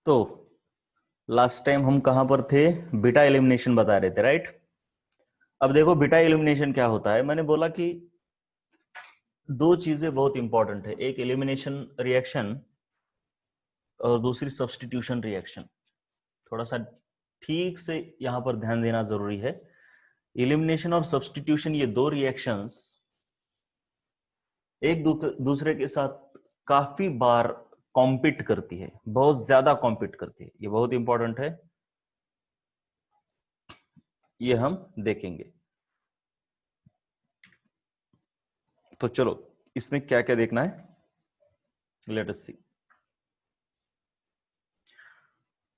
तो last time हम कहां पर थे? बीटा एलिमिनेशन बता रहे थे, राइट? अब देखो बीटा एलिमिनेशन क्या होता है। मैंने बोला कि दो चीजें बहुत इंपॉर्टेंट है, एक एलिमिनेशन रिएक्शन और दूसरी सब्स्टिट्यूशन रिएक्शन। थोड़ा सा ठीक से यहां पर ध्यान देना जरूरी है। एलिमिनेशन और सब्स्टिट्यूशन, ये दो रिएक्शंस एक दूसरे के साथ काफी बार कॉम्पीट करती है, बहुत ज्यादा कॉम्पीट करती है। ये बहुत इंपॉर्टेंट है, ये हम देखेंगे। तो चलो इसमें क्या क्या देखना है, लेट अस सी।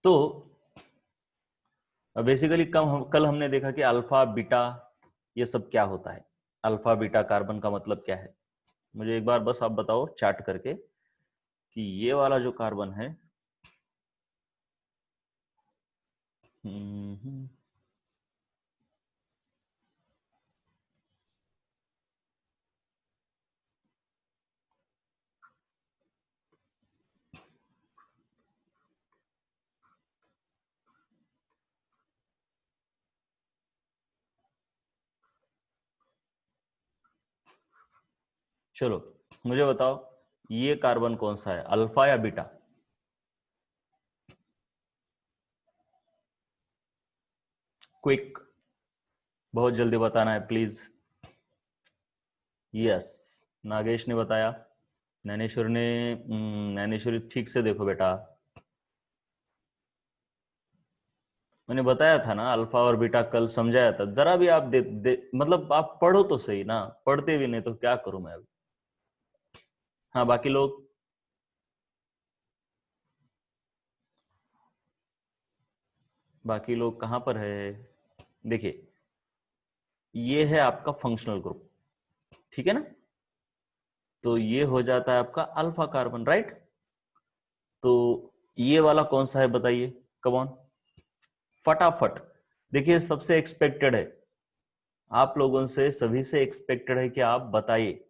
तो बेसिकली कल हमने देखा कि अल्फा बीटा ये सब क्या होता है। अल्फा बीटा कार्बन का मतलब क्या है? मुझे एक बार बस आप बताओ चार्ट करके कि ये वाला जो कार्बन है, चलो मुझे बताओ ये कार्बन कौन सा है, अल्फा या बीटा? क्विक, बहुत जल्दी बताना है प्लीज। यस, नागेश ने बताया। ज्ञानेश्वर ने ज्ञानेश्वरी ठीक से देखो बेटा, मैंने बताया था ना अल्फा और बीटा, कल समझाया था। जरा भी आप मतलब आप पढ़ो तो सही ना, पढ़ते भी नहीं तो क्या करूं मैं अभी। हाँ बाकी लोग, बाकी लोग कहां पर है? देखिए ये है आपका फंक्शनल ग्रुप, ठीक है ना? तो ये हो जाता है आपका अल्फा कार्बन, राइट? तो ये वाला कौन सा है बताइए, कम ऑन, फटाफट। देखिए सबसे एक्सपेक्टेड है, आप लोगों से सभी से एक्सपेक्टेड है कि आप बताइए।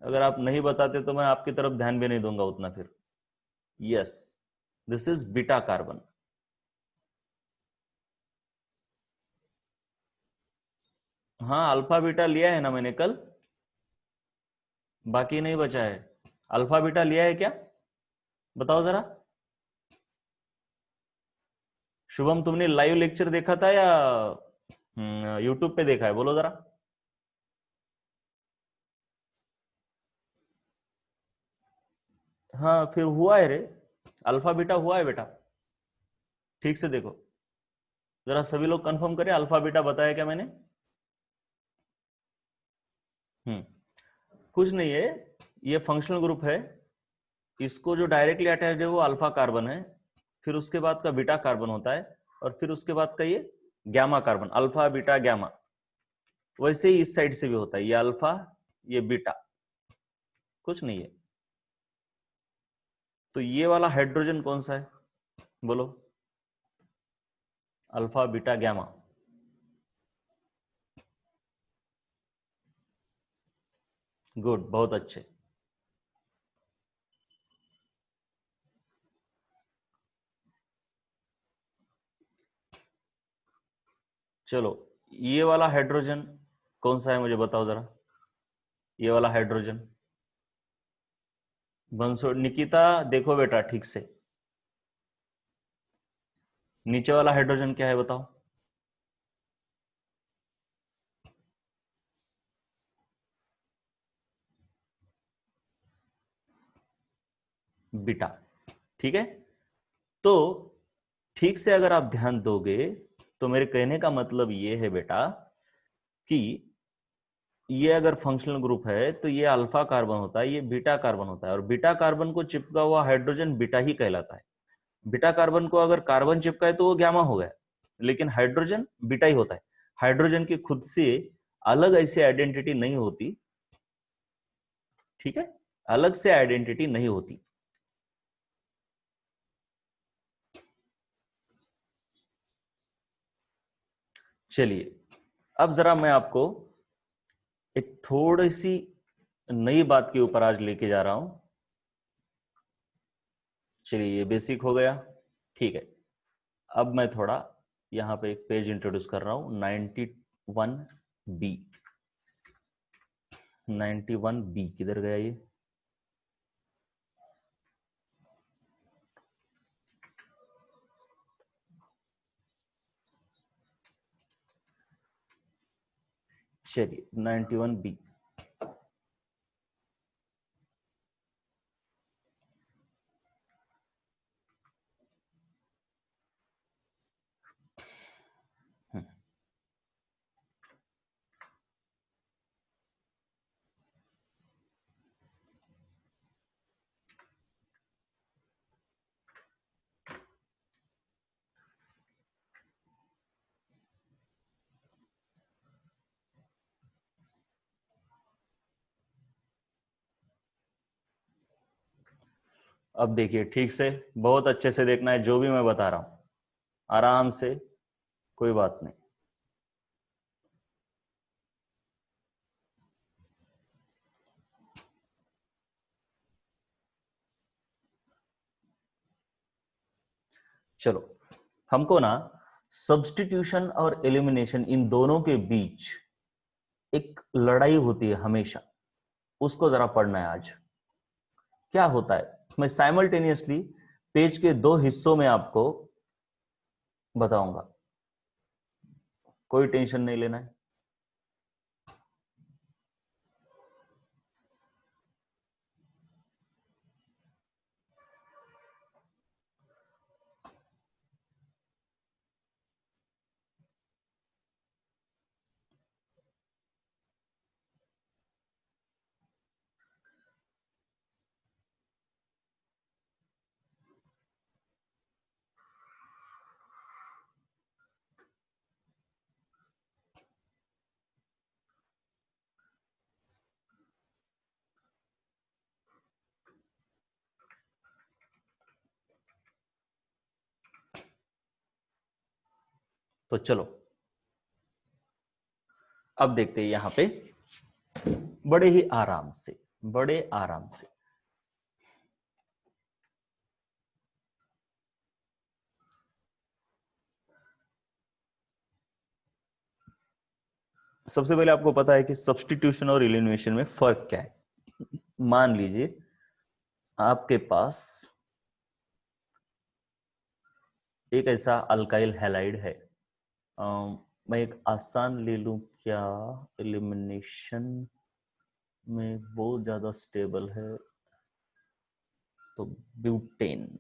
अगर आप नहीं बताते तो मैं आपकी तरफ ध्यान भी नहीं दूंगा उतना फिर। Yes, this is beta carbon. हाँ अल्फा बीटा लिया है ना मैंने कल, बाकी नहीं बचा है। अल्फा बीटा लिया है क्या, बताओ जरा। शुभम तुमने लाइव लेक्चर देखा था या यूट्यूब पे देखा है, बोलो जरा। हाँ फिर हुआ है रे, अल्फा बीटा हुआ है बेटा, ठीक से देखो जरा। सभी लोग कंफर्म करें, अल्फा बीटा बताया क्या मैंने? हम्म, कुछ नहीं है, ये फंक्शनल ग्रुप है। इसको जो डायरेक्टली अटैच्ड है वो अल्फा कार्बन है, फिर उसके बाद का बीटा कार्बन होता है, और फिर उसके बाद का ये gamma carbon, alpha beta gamma. वैसे ही इस साइड से भी होता है, ये अल्फा ये बीटा, कुछ नहीं है। तो ये वाला हाइड्रोजन कौन सा है, बोलो? Alpha beta gamma. गुड, बहुत अच्छे। चलो ये वाला हाइड्रोजन कौन सा है मुझे बताओ जरा, ये वाला हाइड्रोजन। बंसो निकिता देखो बेटा ठीक से, नीचे वाला हाइड्रोजन क्या है बताओ? बीटा, ठीक है। तो ठीक से अगर आप ध्यान दोगे तो मेरे कहने का मतलब ये है बेटा कि ये अगर फंक्शनल ग्रुप है तो ये अल्फा कार्बन होता है, ये बीटा कार्बन होता है, और बीटा कार्बन को चिपका हुआ हाइड्रोजन बीटा ही कहलाता है। बीटा कार्बन को अगर कार्बन चिपका है तो वो गैमा हो गया, लेकिन हाइड्रोजन बीटा ही होता है। हाइड्रोजन की खुद से अलग ऐसी आइडेंटिटी नहीं होती, ठीक है? अलग से आइडेंटिटी नहीं होती। चलिए अब जरा मैं आपको एक थोड़ी सी नई बात के ऊपर आज लेके जा रहा हूं। चलिए ये बेसिक हो गया, ठीक है। अब मैं थोड़ा यहाँ पे एक पेज इंट्रोड्यूस कर रहा हूँ, 91B। 91B किधर गया ये? चलिए 91B। अब देखिए ठीक से, बहुत अच्छे से देखना है जो भी मैं बता रहा हूं, आराम से, कोई बात नहीं। चलो, हमको ना सब्स्टिट्यूशन और एलिमिनेशन, इन दोनों के बीच एक लड़ाई होती है हमेशा, उसको जरा पढ़ना है आज। क्या होता है, मैं साइमल्टेनियसली पेज के दो हिस्सों में आपको बताऊंगा, कोई टेंशन नहीं लेना है। तो चलो अब देखते हैं यहां पे, बड़े ही आराम से, बड़े आराम से। सबसे पहले आपको पता है कि सब्स्टिट्यूशन और एलिमिनेशन में फर्क क्या है। मान लीजिए आपके पास एक ऐसा अल्काइल हैलाइड है, मैं एक आसान ले लूं क्या, एलिमिनेशन में बहुत ज्यादा स्टेबल है, तो ब्यूटेन।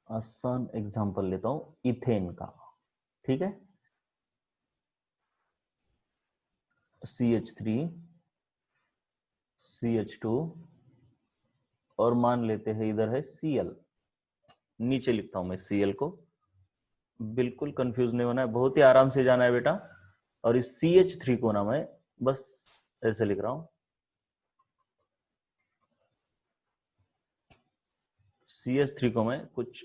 आसान एग्जांपल लेता हूं इथेन का, ठीक है, CH3 CH2, और मान लेते हैं इधर है Cl, नीचे लिखता हूं मैं Cl को, बिल्कुल कंफ्यूज नहीं होना है, बहुत ही आराम से जाना है बेटा। और इस CH3 को ना मैं बस ऐसे लिख रहा हूं, CH3 को मैं कुछ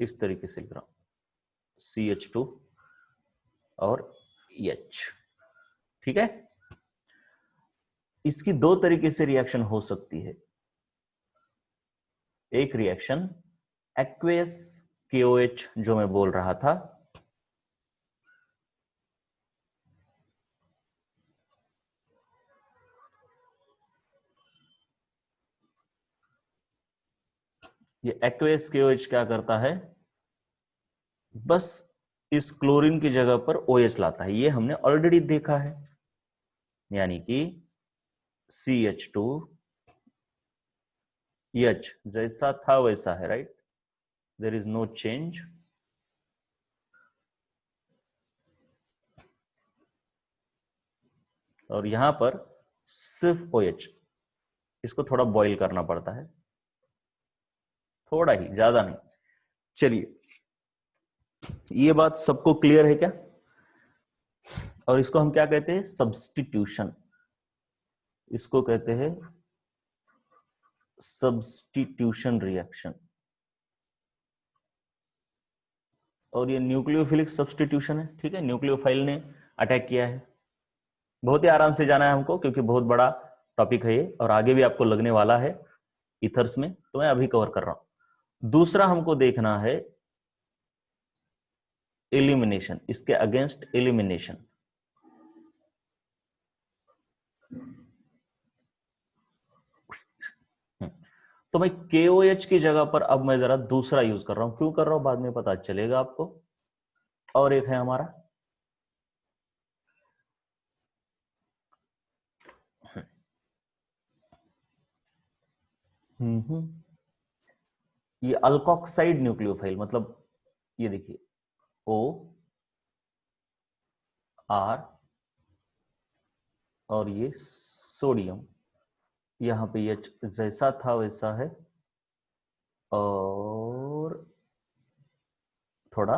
इस तरीके से लिख रहा हूं, CH2 और H, ठीक है। इसकी दो तरीके से रिएक्शन हो सकती है। एक रिएक्शन एक्वेस KOH जो मैं बोल रहा था, ये एक्वेस KOH क्या करता है, बस इस क्लोरीन की जगह पर OH लाता है, ये हमने ऑलरेडी देखा है, यानी कि CH2 H जैसा था वैसा है, right, there is no change. और यहां पर सिर्फ OH, इसको थोड़ा बॉईल करना पड़ता है, थोड़ा ही, ज्यादा नहीं। चलिए, ये बात सबको क्लियर है क्या? और इसको हम क्या कहते हैं, सब्स्टिट्यूशन, इसको कहते हैं सब्स्टिट्यूशन रिएक्शन। और ये न्यूक्लियोफिलिक सब्स्टिट्यूशन है, ठीक है, न्यूक्लियोफाइल ने अटैक किया है। बहुत ही आराम से जाना है हमको, क्योंकि बहुत बड़ा टॉपिक है ये और आगे भी आपको लगने वाला है ईथर्स में, तो मैं अभी कवर कर रहा हूं। दूसरा हमको देखना है एलिमिनेशन, इसके अगेंस्ट एलिमिनेशन। तो मैं KOH की जगह पर अब मैं जरा दूसरा यूज कर रहा हूं। क्यों कर रहा हूं बाद में पता चलेगा आपको। और एक है हमारा ये अल्कोक्साइड न्यूक्लियोफाइल, मतलब ये देखिए OR और ये सोडियम, यहां पे H जैसा था वैसा है और थोड़ा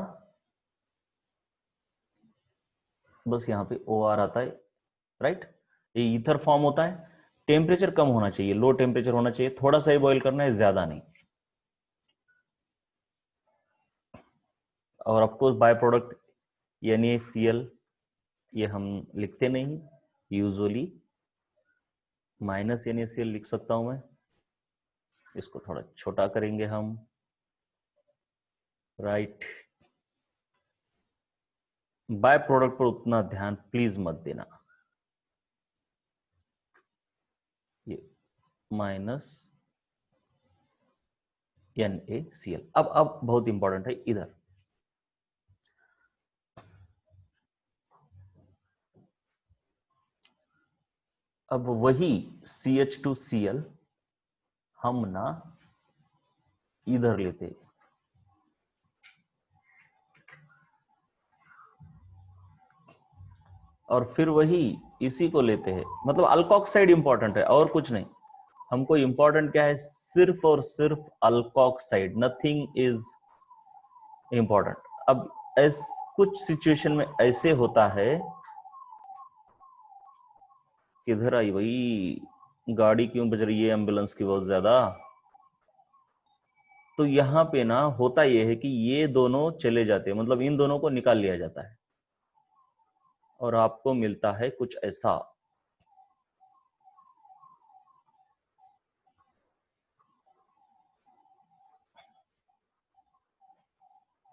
बस यहां पे OR आता है, राइट। ये ईथर फॉर्म होता है। टेम्परेचर कम होना चाहिए, लो टेम्परेचर होना चाहिए, थोड़ा सा ही बॉईल करना है, ज्यादा नहीं। और of course by product NaCl, ये हम लिखते नहीं यूजुअली, -NaCl लिख सकता हूं मैं, इसको थोड़ा छोटा करेंगे हम, राइट। बाय प्रोडक्ट पर उतना ध्यान प्लीज मत देना। ये -NaCl। अब बहुत इंपॉर्टेंट है इधर, अब वही CH2Cl हम ना इधर लेते, और फिर वही इसी को लेते हैं। मतलब अल्कोक्साइड इंपॉर्टेंट है और कुछ नहीं, हमको इंपॉर्टेंट क्या है, सिर्फ और सिर्फ अल्कोक्साइड, नथिंग इज इंपॉर्टेंट। अब कुछ सिचुएशन में ऐसे होता है, किधर आई भाई गाड़ी, क्यों बज रही है एम्बुलेंस की बहुत ज्यादा। तो यहां पे ना होता यह है कि ये दोनों चले जाते हैं, मतलब इन दोनों को निकाल लिया जाता है और आपको मिलता है कुछ ऐसा,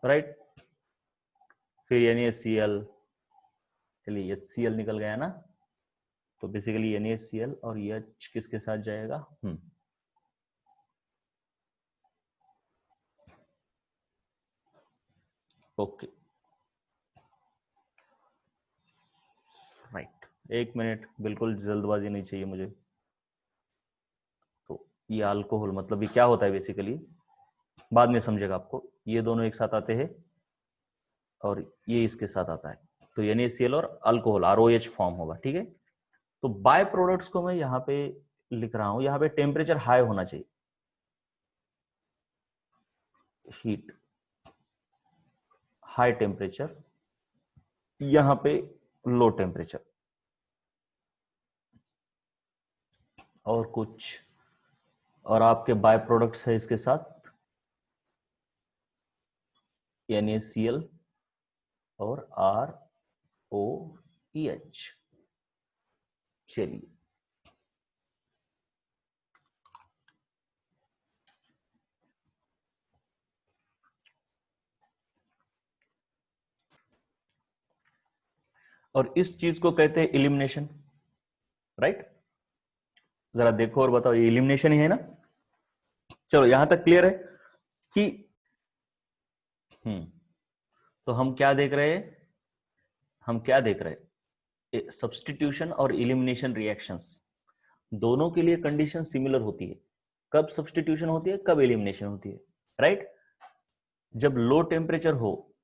राइट। फिर NaCl, चलिए HCl निकल गया ना, तो बेसिकली NaCl और H किसके साथ जाएगा, ओके, राइट। एक मिनट, बिल्कुल जल्दबाजी नहीं चाहिए मुझे। तो ये अल्कोहल, मतलब ये क्या होता है बेसिकली, बाद में समझेगा आपको। ये दोनों एक साथ आते हैं और ये इसके साथ आता है, तो NaCl और अल्कोहल ROH फॉर्म होगा, ठीक है। तो बाय प्रोडक्ट्स को मैं यहाँ पे लिख रहा हूं, यहाँ पे टेम्परेचर हाई होना चाहिए, हीट, हाई टेम्परेचर, यहां पे लो टेम्परेचर, और कुछ और आपके बाय प्रोडक्ट्स है इसके साथ NaCl और ROH। चलिए, और इस चीज को कहते हैं एलिमिनेशन, राइट। जरा देखो और बताओ, ये एलिमिनेशन ही है ना। चलो यहां तक क्लियर है कि तो हम क्या देख रहे हैं, हम क्या देख रहे हैं, सब्स्टिट्यूशन और एलिमिनेशन रिएक्शंस दोनों के लिए कंडीशन सिमिलर होती है। कब सब्स्टिट्यूशन होती है, कब एलिमिनेशन होती है, राइट। जब लो टेम्परेचर हो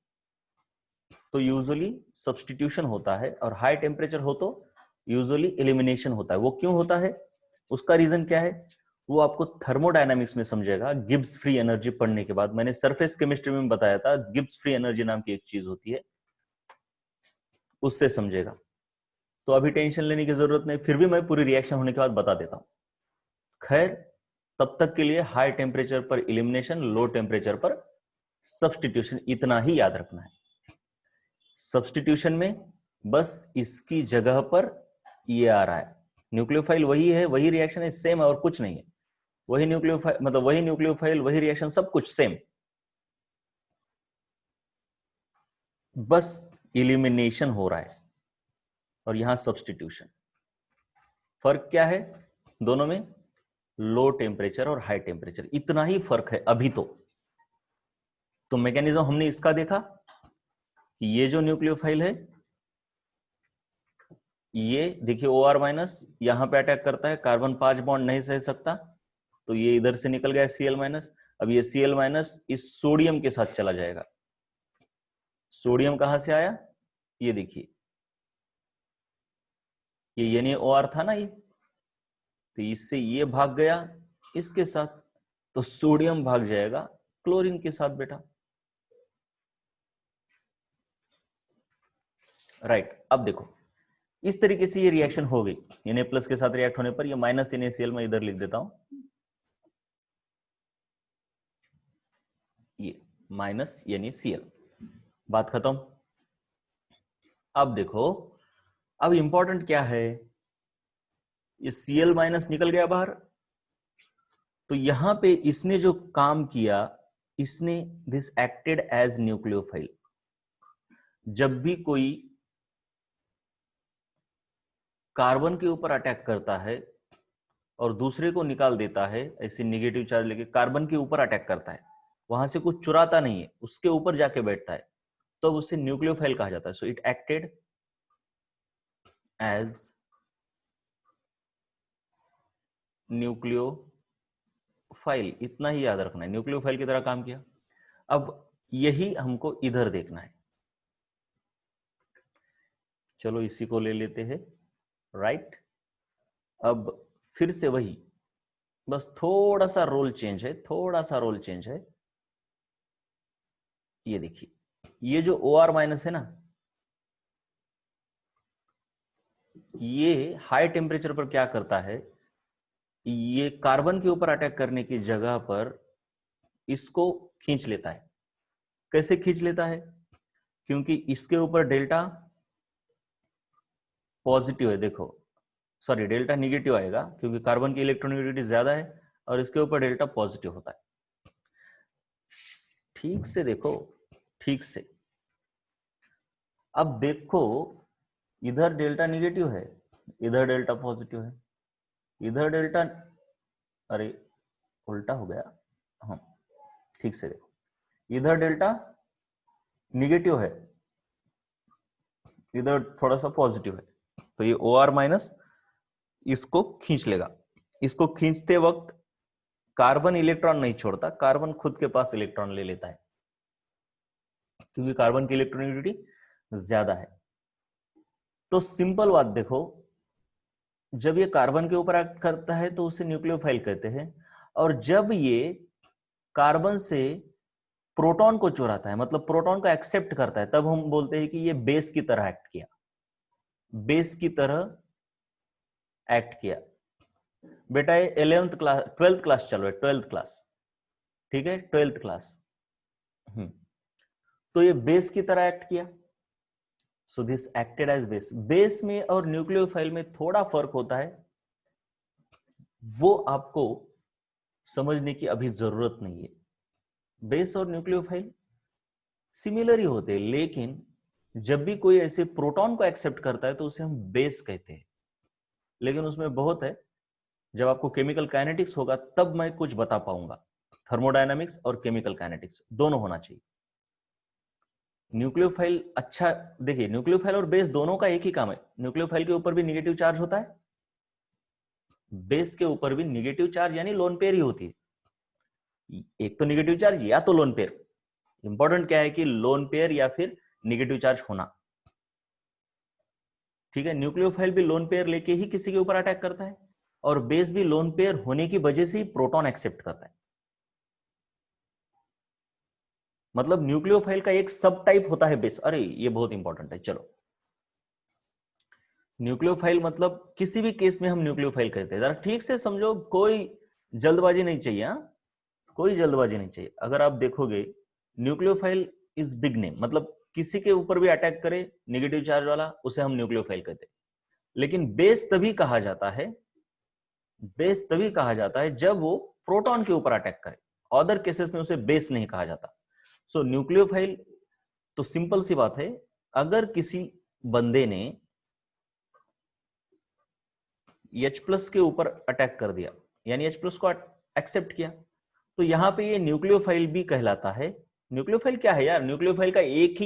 तो यूजुअली सब्स्टिट्यूशन होता है, और हाई टेम्परेचर हो तो यूजुअली एलिमिनेशन होता है। वो क्यों होता है, उसका रीजन क्या है, वो आपको थर्मोडायनामिक्स में समझेगा गिब्स फ्री एनर्जी पढ़ने के बाद। मैंने सरफेस केमिस्ट्री में बताया था, गिब्स फ्री एनर्जी नाम की एक चीज होती है, उससे समझेगा। तो अभी टेंशन लेने की जरूरत नहीं, फिर भी मैं पूरी रिएक्शन होने के बाद बता देता हूं। खैर, तब तक के लिए हाई टेम्परेचर पर एलिमिनेशन, लो टेम्परेचर पर सब्स्टिट्यूशन, इतना ही याद रखना है। सब्स्टिट्यूशन में बस इसकी जगह पर ये आ रहा है। न्यूक्लियोफाइल वही है, वही रिएक्शन है, सेम है और कुछ नहीं है। वही न्यूक्लियोफाइल मतलब वही न्यूक्लियोफाइल, वही रिएक्शन, सब कुछ सेम, बस इलिमिनेशन हो रहा है और यहां सब्स्टिट्यूशन। फर्क क्या है दोनों में? लो टेम्परेचर और हाई टेम्परेचर, इतना ही फर्क है अभी तो मैकेनिज्म हमने इसका देखा कि ये जो न्यूक्लियोफाइल है, ये देखिए OR- यहां पे अटैक करता है, कार्बन 5 बॉन्ड नहीं सह सकता तो ये इधर से निकल गया Cl-। अब ये Cl- इस सोडियम के साथ चला जाएगा। सोडियम कहां से आया? ये देखिए, ये यानी OR था ना, ये तो इससे ये भाग गया इसके साथ, तो सोडियम भाग जाएगा क्लोरीन के साथ बेटा। राइट, अब देखो इस तरीके से ये रिएक्शन हो गई। Na+ के साथ रिएक्ट होने पर ये -NaCl मैं इधर लिख देता हूं, ये -NaCl, बात खत्म। अब देखो, अब इंपॉर्टेंट क्या है, ये Cl- निकल गया बाहर, तो यहां पे इसने जो काम किया, इसने दिस एक्टेड एज न्यूक्लियोफाइल। जब भी कोई कार्बन के ऊपर अटैक करता है और दूसरे को निकाल देता है, ऐसे निगेटिव चार्ज लेके कार्बन के ऊपर अटैक करता है, वहां से कुछ चुराता नहीं है, उसके ऊपर जाके बैठता है, तो अब उसे न्यूक्लियोफाइल कहा जाता है। So it acted as nucleophile, इतना ही याद रखना है, न्यूक्लियोफाइल की तरह काम किया। अब यही हमको इधर देखना है, चलो इसी को ले लेते हैं। राइट, अब फिर से वही, बस थोड़ा सा रोल चेंज है, थोड़ा सा रोल चेंज है। ये देखिए, ये जो OR- है ना, ये हाई टेम्परेचर पर क्या करता है, ये कार्बन के ऊपर अटैक करने की जगह पर इसको खींच लेता है। कैसे खींच लेता है? क्योंकि इसके ऊपर डेल्टा पॉजिटिव है, देखो सॉरी डेल्टा निगेटिव आएगा क्योंकि कार्बन की इलेक्ट्रोनेगेटिविटी ज्यादा है और इसके ऊपर डेल्टा पॉजिटिव होता है। ठीक से देखो, ठीक से, अब देखो इधर डेल्टा निगेटिव है, इधर डेल्टा पॉजिटिव है, इधर डेल्टा, अरे उल्टा हो गया, हाँ ठीक से देखो, इधर डेल्टा निगेटिव है, इधर थोड़ा सा पॉजिटिव है, तो ये OR- इसको खींच लेगा। इसको खींचते वक्त कार्बन इलेक्ट्रॉन नहीं छोड़ता, कार्बन खुद के पास इलेक्ट्रॉन ले लेता है क्योंकि कार्बन की इलेक्ट्रोनेगेटिविटी ज्यादा है। तो सिंपल बात देखो, जब ये कार्बन के ऊपर एक्ट करता है तो उसे न्यूक्लियोफाइल कहते हैं, और जब ये कार्बन से प्रोटॉन को चुराता है, मतलब प्रोटॉन को एक्सेप्ट करता है, तब हम बोलते हैं कि ये बेस की तरह एक्ट किया, बेस की तरह एक्ट किया। बेटा ये 11th क्लास 12th क्लास चलो, 12th क्लास, ठीक है 12th क्लास। तो ये बेस की तरह एक्ट किया, so this acted as base. Base में और न्यूक्लियोफाइल में थोड़ा फर्क होता है, वो आपको समझने की अभी जरूरत नहीं है। बेस और न्यूक्लियोफाइल सिमिलर ही होते हैं, लेकिन जब भी कोई ऐसे प्रोटॉन को एक्सेप्ट करता है तो उसे हम बेस कहते हैं। लेकिन उसमें बहुत है, जब आपको केमिकल काइनेटिक्स होगा तब मैं कुछ बता पाऊंगा। थर्मोडायनामिक्स और केमिकल काइनेटिक्स दोनों होना चाहिए। न्यूक्लियोफाइल, अच्छा देखिए, न्यूक्लियोफाइल और बेस दोनों का एक ही काम है। न्यूक्लियोफाइल के ऊपर भी निगेटिव चार्ज होता है, बेस के ऊपर भी निगेटिव चार्ज यानी लोन पेयर ही होती है। एक तो निगेटिव चार्ज या तो लोन पेयर, इंपॉर्टेंट क्या है कि लोन पेयर या फिर निगेटिव चार्ज होना, ठीक है। न्यूक्लियोफाइल भी लोन पेयर लेके ही किसी के ऊपर अटैक करता है, और बेस भी लोन पेयर होने की वजह से ही प्रोटॉन एक्सेप्ट करता है। मतलब न्यूक्लियोफाइल का एक सब टाइप होता है बेस। अरे ये बहुत इंपॉर्टेंट है, चलो न्यूक्लियोफाइल मतलब किसी भी केस में हम न्यूक्लियोफाइल कहते हैं, जरा ठीक से समझो, कोई जल्दबाजी नहीं चाहिए, कोई जल्दबाजी नहीं चाहिए। अगर आप देखोगे न्यूक्लियोफाइल इज बिग नेम, मतलब किसी के ऊपर भी अटैक करे नेगेटिव चार्ज वाला, उसे हम न्यूक्लियोफाइल कहते हैं। लेकिन बेस तभी कहा जाता है, बेस तभी कहा जाता है जब वो प्रोटॉन के ऊपर अटैक करे। अदर केसेस में उसे बेस नहीं कहा जाता। सो न्यूक्लियोफाइल तो सिंपल सी बात है, अगर किसी बंदे ने H+ के ऊपर अटैक कर दिया, यानी H+ को एक्सेप्ट किया, तो यहां पे ये न्यूक्लियोफाइल भी कहलाता है। न्यूक्लियोफाइल क्या है यार? न्यूक्लियोफाइल का एक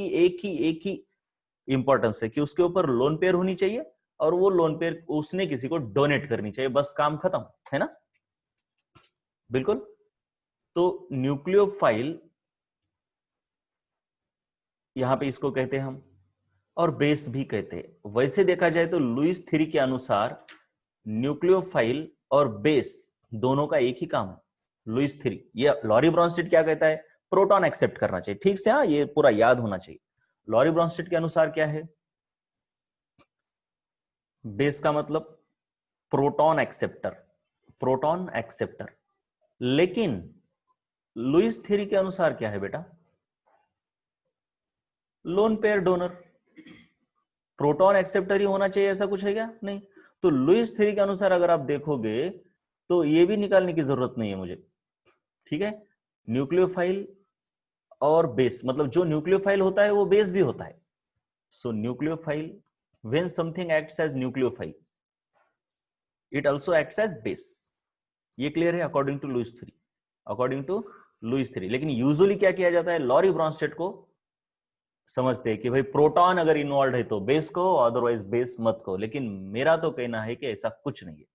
ही इंपॉर्टेंस है कि उसके ऊपर लोन पेयर होनी चाहिए और वो लोन पेयर उसने किसी को डोनेट करनी चाहिए, बस काम खत्म, है ना? बिल्कुल। तो न्यूक्लियोफाइल यहां पे इसको कहते हैं हम, और बेस भी कहते हैं। वैसे देखा जाए तो लुईस थ्योरी के अनुसार न्यूक्लियोफाइल और बेस दोनों का एक ही काम है। लुईस थ्योरी, ये लॉरी ब्रॉन्स्टेड क्या कहता है? प्रोटॉन एक्सेप्ट करना चाहिए। ठीक से, हाँ, ये पूरा याद होना चाहिए। लॉरी ब्रॉन्स्टेड के अनुसार क्या है? बेस का मतलब प्रोटॉन एक्सेप्टर, प्रोटॉन एक्सेप्टर। लेकिन लुईस थ्योरी के अनुसार क्या है बेटा? Lone pair donor. Proton acceptor ही होना चाहिए ऐसा कुछ है क्या? नहीं। तो लुईस थ्योरी के अनुसार अगर आप देखोगे तो ये भी निकालने की जरूरत नहीं है मुझे, ठीक है? न्यूक्लियोफाइल और बेस, मतलब जो न्यूक्लियोफाइल होता है वो बेस भी होता है। So nucleophile, when something acts as nucleophile, it also acts as base. ये क्लियर है according to Lewis theory, according to Lewis theory. लेकिन यूजुअली क्या किया जाता है? लॉरी ब्रॉन्स्टेड को समझते हैं कि भाई प्रोटॉन अगर इन्वॉल्व है तो बेस को, अदरवाइज बेस मत को। लेकिन मेरा तो कहना है कि ऐसा कुछ नहीं है।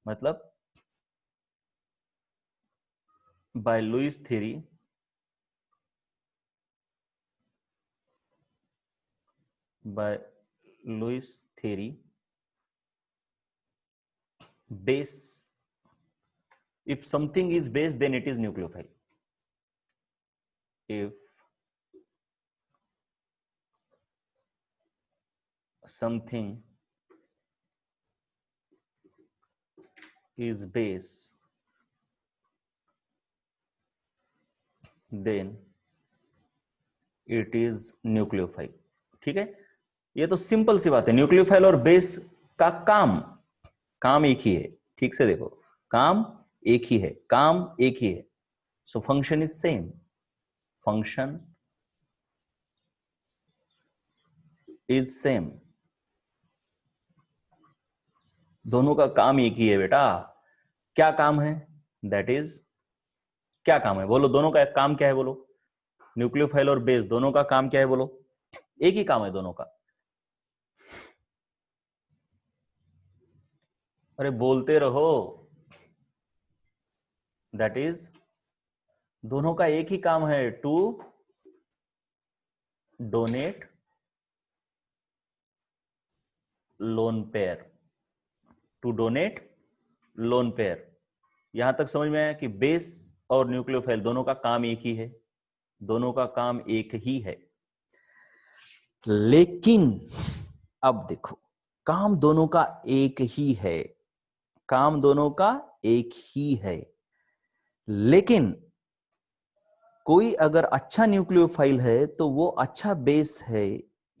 मतलब by Lewis theory, by Lewis theory, base, if something is base then it is nucleophile. If something is base then it is nucleophile. ठीक है? ये तो सिंपल सी बात है। न्यूक्लियोफाइल और बेस का काम, काम एक ही है। ठीक से देखो, काम एक ही है, काम एक ही है। So function is same, function is same. दोनों का काम एक ही है बेटा। क्या काम है? दैट इज, क्या काम है बोलो? दोनों का काम क्या है बोलो? न्यूक्लियोफाइल और बेस दोनों का काम क्या है बोलो? एक ही काम है दोनों का। अरे बोलते रहो। दैट इज, दोनों का एक ही काम है, to donate lone pair, to donate lone pair. यहां तक समझ में आया कि बेस और न्यूक्लियोफाइल दोनों का काम एक ही है, दोनों का काम एक ही है। लेकिन अब देखो, काम दोनों का एक ही है, काम दोनों का एक ही है, लेकिन कोई अगर अच्छा न्यूक्लियोफाइल है तो वो अच्छा बेस है,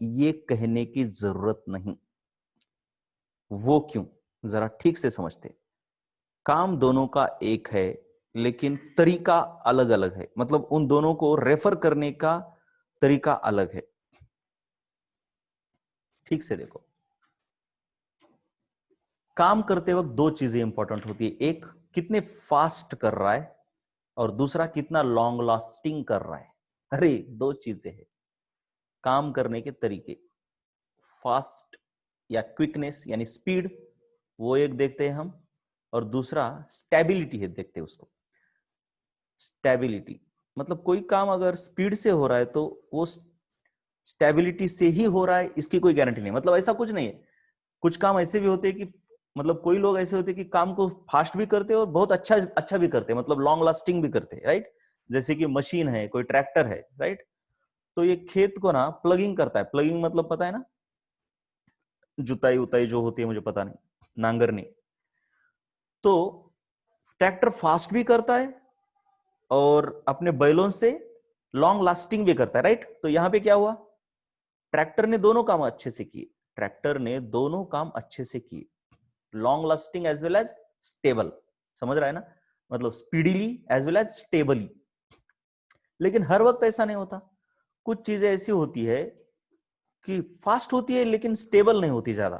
ये कहने की जरूरत नहीं। वो क्यों? जरा ठीक से समझते। काम दोनों का एक है लेकिन तरीका अलग अलग है, मतलब उन दोनों को रेफर करने का तरीका अलग है। ठीक से देखो, काम करते वक्त दो चीजें इंपॉर्टेंट होती है, एक कितने फास्ट कर रहा है और दूसरा कितना लॉन्ग लास्टिंग कर रहा है। अरे दो चीजें हैं काम करने के तरीके, फास्ट या क्विकनेस यानी स्पीड, वो एक देखते हैं हम, और दूसरा स्टेबिलिटी है, देखते हैं उसको। स्टेबिलिटी मतलब कोई काम अगर स्पीड से हो रहा है तो वो स्टेबिलिटी से ही हो रहा है, इसकी कोई गारंटी नहीं। मतलब ऐसा कुछ नहीं है, कुछ काम ऐसे भी होते हैं कि, मतलब कोई लोग ऐसे होते हैं कि काम को फास्ट भी करते हैं और बहुत अच्छा अच्छा भी करते हैं, मतलब लॉन्ग लास्टिंग भी करते हैं, राइट? जैसे कि मशीन है, कोई ट्रैक्टर है, राइट? तो ये खेत को ना प्लगिंग करता है। प्लगिंग मतलब पता है ना, जुताई उताई जो होती है, मुझे पता नहीं, नांगरनी। तो ट्रैक्टर फास्ट भी करता है और अपने बैलों से लॉन्ग लास्टिंग भी करता है, राइट। तो यहां पे क्या हुआ, ट्रैक्टर ने दोनों काम अच्छे से किए, ट्रैक्टर ने दोनों काम अच्छे से किए, long lasting as well as stable, समझ रहा है ना, मतलब speedily as well as stably. लेकिन हर वक्त ऐसा नहीं होता, कुछ चीजें ऐसी होती है कि फास्ट होती है लेकिन स्टेबल नहीं होती ज्यादा।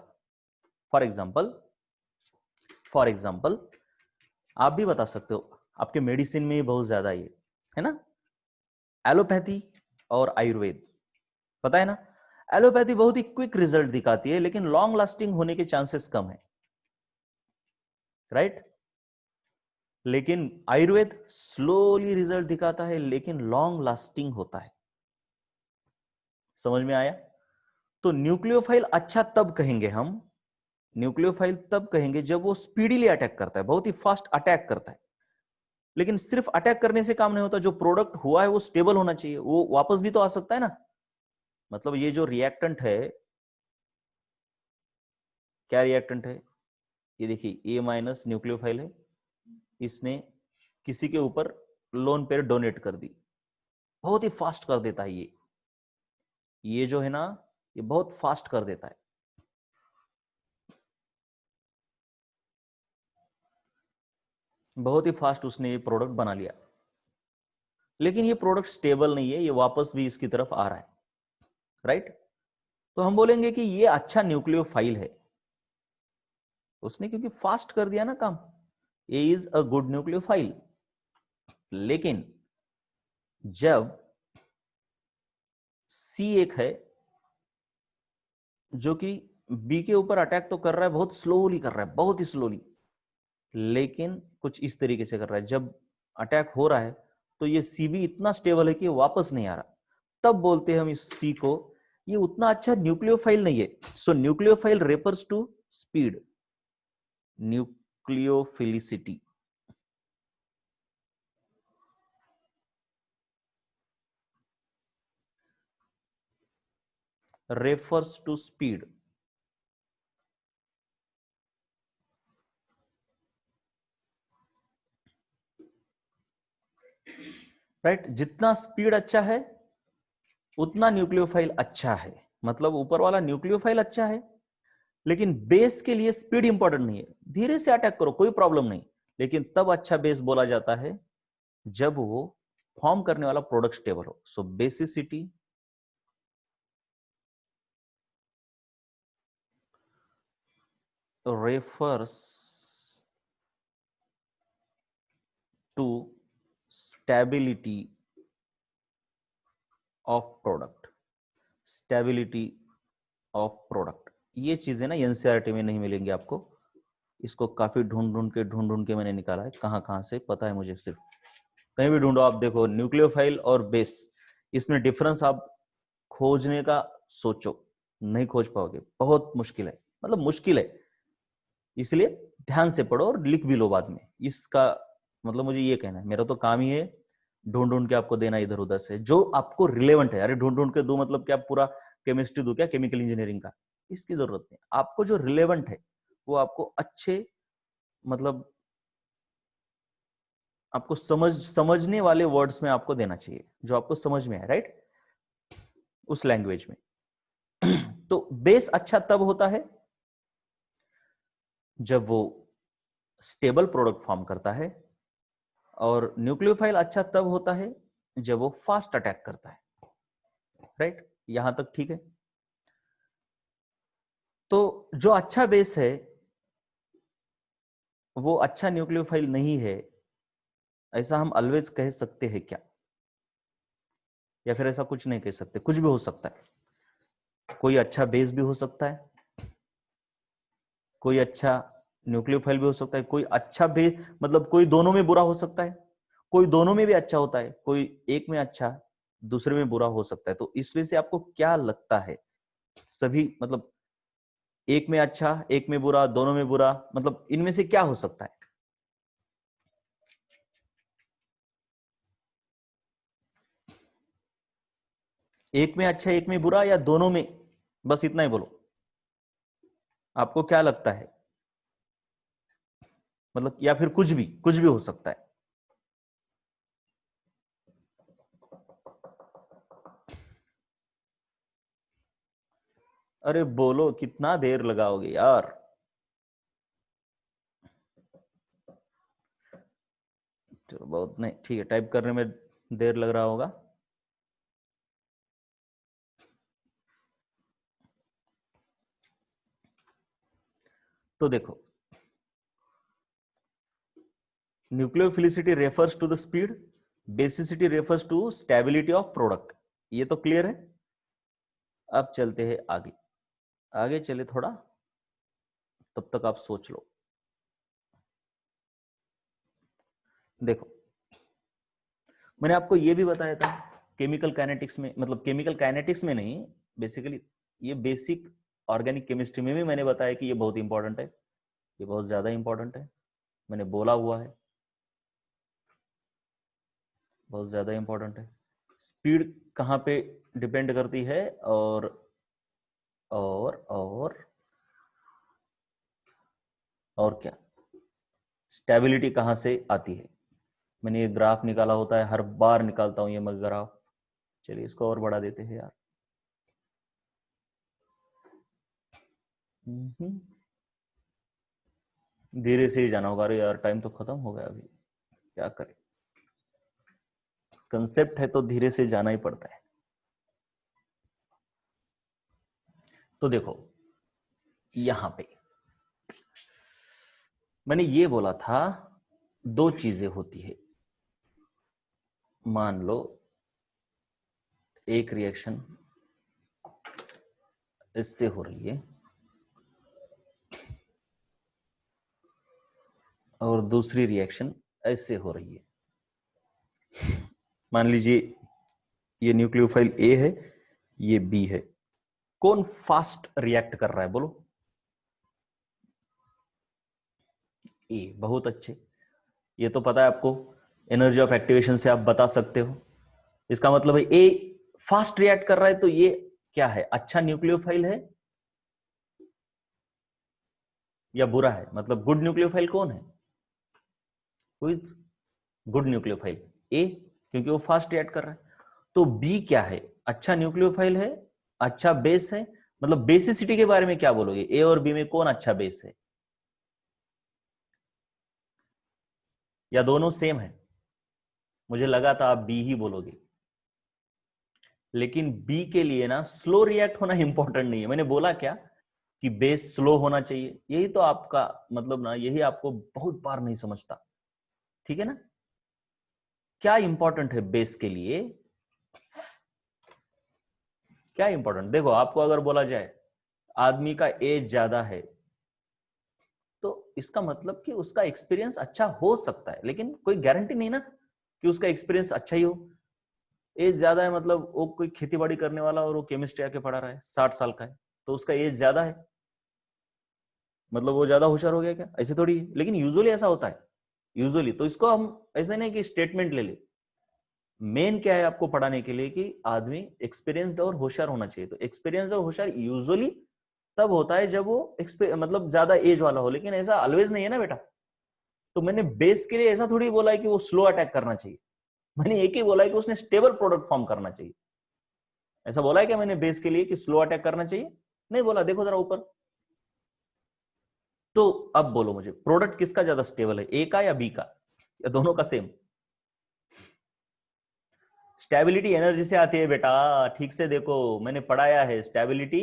फॉर एग्जाम्पल आप भी बता सकते हो, आपके मेडिसिन में ही बहुत ज्यादा ये है ना, एलोपैथी और आयुर्वेद, पता है ना। एलोपैथी बहुत ही क्विक रिजल्ट दिखाती है लेकिन लॉन्ग लास्टिंग होने के चांसेस कम है, राइट। लेकिन आयुर्वेद स्लोली रिजल्ट दिखाता है लेकिन लॉन्ग लास्टिंग होता है, समझ में आया। तो न्यूक्लियोफाइल अच्छा तब कहेंगे हम, न्यूक्लियोफाइल तब कहेंगे जब वो स्पीडीली अटैक करता है, बहुत ही फास्ट अटैक करता है। लेकिन सिर्फ अटैक करने से काम नहीं होता, जो प्रोडक्ट हुआ है वो स्टेबल होना चाहिए, वो वापस भी तो आ सकता है ना। मतलब ये जो रिएक्टेंट है, क्या रिएक्टेंट है, ये देखिए A- न्यूक्लियोफाइल है, इसने किसी के ऊपर लोन पेयर डोनेट कर दी, बहुत ही फास्ट कर देता है ये जो है ना, ये बहुत फास्ट कर देता है। बहुत ही फास्ट उसने ये प्रोडक्ट बना लिया, लेकिन ये प्रोडक्ट स्टेबल नहीं है, ये वापस भी इसकी तरफ आ रहा है, राइट। तो हम बोलेंगे कि ये अच्छा न्यूक्लियोफाइल है, उसने क्योंकि फास्ट कर दिया ना काम, ये इज अ गुड न्यूक्लियोफाइल। लेकिन जब C एक है जो कि B के ऊपर अटैक तो कर रहा है, बहुत स्लोली कर रहा है, बहुत ही स्लोली, लेकिन कुछ इस तरीके से कर रहा है, जब अटैक हो रहा है तो ये C भी इतना स्टेबल है कि वापस नहीं आ रहा, तब बोलते हैं हम इस C को ये उतना अच्छा न्यूक्लियोफाइल नहीं है। So nucleophile refers to speed, nucleophilicity. Refers to speed, right. जितना स्पीड अच्छा है उतना न्यूक्लियोफाइल अच्छा है, मतलब ऊपर वाला न्यूक्लियोफाइल अच्छा है, लेकिन बेस के लिए स्पीड इंपॉर्टेंट नहीं है, धीरे से अटैक करो कोई प्रॉब्लम नहीं, लेकिन तब अच्छा बेस बोला जाता है जब वो फॉर्म करने वाला प्रोडक्ट स्टेबल हो। So basicity refers to stability of product, stability of product. ये चीजें ना एनसीईआरटी में नहीं मिलेंगी आपको, इसको काफी ढूंढ ढूंढ के मैंने निकाला है, कहां कहां से पता है मुझे, सिर्फ कहीं भी ढूंढो आप देखो, न्यूक्लियोफाइल और बेस, इसमें डिफरेंस आप खोजने का सोचो, नहीं खोज पाओगे, बहुत मुश्किल है, मतलब मुश्किल है। इसलिए ध्यान से पढ़ो और लिख भी लो बाद में, इसका मतलब मुझे ये कहना है, मेरा तो काम ही है ढूंढ ढूंढ के आपको देना इधर उधर से जो आपको रिलेवेंट है। अरे ढूंढ ढूंढ के दो मतलब क्या पूरा केमिस्ट्री दो क्या, केमिकल इंजीनियरिंग का, इसकी जरूरत नहीं, आपको जो रिलेवेंट है वो आपको अच्छे, मतलब आपको समझने वाले वर्ड्स में आपको देना चाहिए, जो आपको समझ में आए, राइट, उस लैंग्वेज में। तो बेस अच्छा तब होता है जब वो स्टेबल प्रोडक्ट फॉर्म करता है, और न्यूक्लियोफाइल अच्छा तब होता है जब वो फास्ट अटैक करता है, राइट। यहां तक ठीक है। तो जो अच्छा बेस है वो अच्छा न्यूक्लियोफाइल नहीं है, ऐसा हम ऑलवेज कह सकते हैं क्या, या फिर ऐसा कुछ नहीं कह सकते, कुछ भी हो सकता है, कोई अच्छा बेस भी हो सकता है, कोई अच्छा न्यूक्लियोफाइल भी हो सकता है, कोई अच्छा बेस मतलब कोई दोनों में बुरा हो सकता है, कोई दोनों में भी अच्छा होता है, कोई एक में अच्छा दूसरे में बुरा हो सकता है। तो इस वजह से आपको क्या लगता है, सभी मतलब एक में अच्छा एक में बुरा दोनों में बुरा, मतलब इनमें से क्या हो सकता है? एक में अच्छा एक में बुरा या दोनों में, बस इतना ही बोलो, आपको क्या लगता है, मतलब या फिर कुछ भी हो सकता है। अरे बोलो, कितना देर लगाओगे यार। चलो बहुत नहीं, ठीक है, टाइप करने में देर लग रहा होगा। तो देखो, nucleophilicity refers to the speed, basicity refers to stability of product. ये तो क्लियर है। अब चलते हैं आगे। आगे चले थोड़ा, तब तक आप सोच लो। देखो, मैंने आपको यह भी बताया था केमिकल काइनेटिक्स में, मतलब केमिकल काइनेटिक्स में नहीं, बेसिकली ये बेसिक ऑर्गेनिक केमिस्ट्री में भी मैंने बताया कि ये बहुत इंपॉर्टेंट है, ये बहुत ज्यादा इंपॉर्टेंट है। मैंने बोला हुआ है, बहुत ज्यादा इंपॉर्टेंट है। स्पीड कहां पे डिपेंड करती है, और और क्या, स्टेबिलिटी कहां से आती है। मैंने ये ग्राफ निकाला होता है, हर बार निकालता हूं ये मैं ग्राफ। चलिए इसको और बढ़ा देते हैं यार। धीरे से ही जाना होगा। अरे यार टाइम तो खत्म हो गया अभी, क्या करें। कंसेप्ट है तो धीरे से जाना ही पड़ता है। तो देखो, यहां पे मैंने ये बोला था, दो चीजें होती है। मान लो एक रिएक्शन इससे हो रही है और दूसरी रिएक्शन ऐसे हो रही है। मान लीजिए ये न्यूक्लियोफाइल ए है, ये बी है। कौन फास्ट रिएक्ट कर रहा है बोलो? ए। बहुत अच्छे, ये तो पता है आपको, एनर्जी ऑफ एक्टिवेशन से आप बता सकते हो। इसका मतलब है ए फास्ट रिएक्ट कर रहा है, तो ये क्या है, अच्छा न्यूक्लियोफाइल है या बुरा है? मतलब गुड न्यूक्लियोफाइल कौन है? Who is good nucleophile? A, क्योंकि वो फास्ट रिएक्ट कर रहा है। तो बी क्या है, अच्छा न्यूक्लियोफाइल है, अच्छा बेस है। मतलब बेसिसिटी के बारे में क्या बोलोगे, ए और बी में कौन अच्छा बेस है, या दोनों सेम है? मुझे लगा था आप बी ही बोलोगे, लेकिन बी के लिए ना स्लो रिएक्ट होना इंपॉर्टेंट नहीं है। मैंने बोला क्या कि बेस स्लो होना चाहिए, यही तो आपका मतलब ना, यही आपको बहुत बार नहीं समझता, ठीक है ना। क्या इंपॉर्टेंट है बेस के लिए, क्या इंपॉर्टेंट? देखो, आपको अगर बोला जाए आदमी का एज ज्यादा है, तो इसका मतलब कि उसका एक्सपीरियंस अच्छा हो सकता है, लेकिन कोई गारंटी नहीं ना कि उसका एक्सपीरियंस अच्छा ही हो। एज ज्यादा है मतलब वो कोई खेती बाड़ी करने वाला और वो केमिस्ट्री आके पढ़ा रहा है, 60 साल का है, तो उसका एज ज्यादा है मतलब वो ज्यादा होशियार हो गया क्या? ऐसे थोड़ी है, लेकिन यूजुअली ऐसा होता है। यूजुअली तो इसको हम ऐसे नहीं कि स्टेटमेंट ले ले। मेन क्या है आपको पढ़ाने के लिए कि आदमी एक्सपीरियंस्ड और होशियार होना चाहिए। तो एक्सपीरियंस्ड और होशियार यूजुअली तब होता है जब वो मतलब ज्यादा एज वाला हो, लेकिन ऐसा ऑलवेज नहीं है ना बेटा। तो मैंने बेस के लिए ऐसा थोड़ी बोला है कि वो स्लो अटैक करना चाहिए। मैंने एक ही बोला है कि उसने स्टेबल प्रोडक्ट फॉर्म करना चाहिए। ऐसा बोला है क्या मैंने बेस के लिए कि स्लो अटैक करना चाहिए? नहीं बोला। देखो जरा ऊपर। तो अब बोलो मुझे, प्रोडक्ट किसका ज्यादा स्टेबल है, ए का या बी का, या दोनों का सेम? स्टेबिलिटी एनर्जी से आती है बेटा, ठीक से देखो, मैंने पढ़ाया है, stability